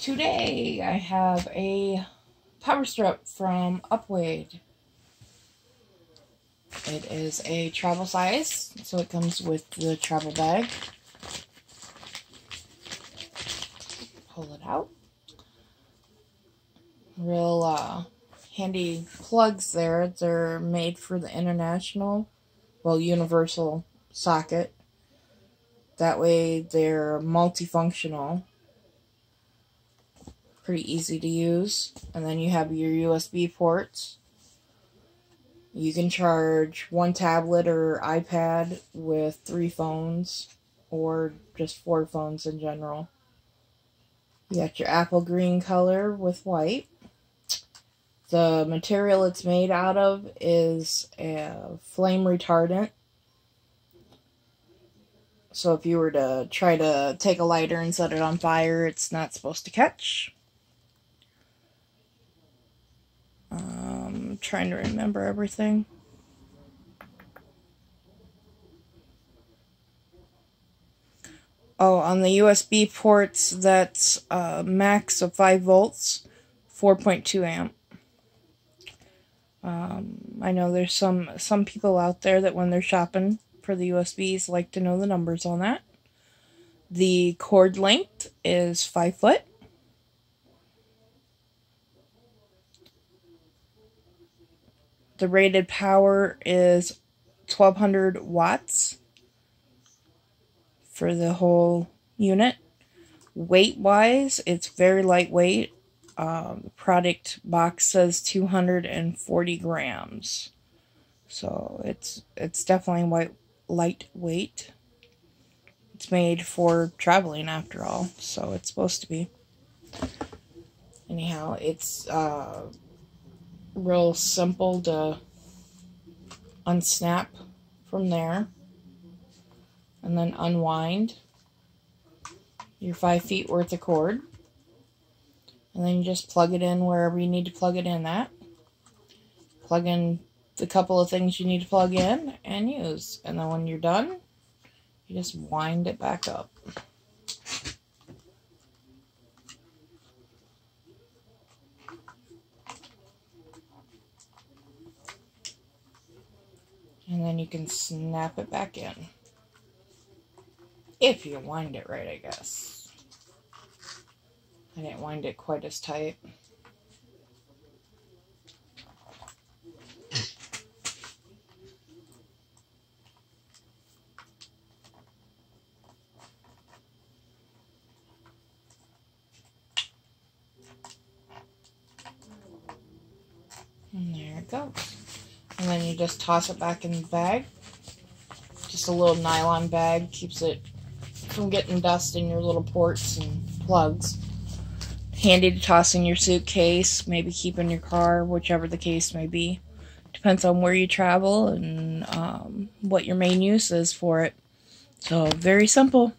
Today I have a power strip from UPWADE. It is a travel size, so it comes with the travel bag. Pull it out. Real handy plugs there. They're made for the universal socket. That way they're multifunctional. Pretty easy to use. And then you have your USB ports. You can charge one tablet or iPad with 3 phones, or just 4 phones in general. You got your apple green color with white. The material it's made out of is a flame retardant. So if you were to try to take a lighter and set it on fire, it's not supposed to catch. I'm trying to remember everything. Oh, on the USB ports, that's a max of 5 volts, 4.2 amp. I know there's some people out there that when they're shopping for the USBs like to know the numbers on that. The cord length is 5 foot. The rated power is 1200 watts for the whole unit. Weight-wise, it's very lightweight. The product box says 240 grams. So it's definitely lightweight. It's made for traveling after all, so it's supposed to be. Anyhow, it's real simple to unsnap from there and then unwind your 5 feet worth of cord, and then you just plug it in wherever you need to plug it in at. Plug in the couple of things you need to plug in and use, and then when you're done, you just wind it back up. And then you can snap it back in. If you wind it right, I guess. I didn't wind it quite as tight. And there it goes. And then you just toss it back in the bag. Just a little nylon bag, keeps it from getting dust in your little ports and plugs. Handy to toss in your suitcase, maybe keep in your car, whichever the case may be. Depends on where you travel and what your main use is for it. So, very simple.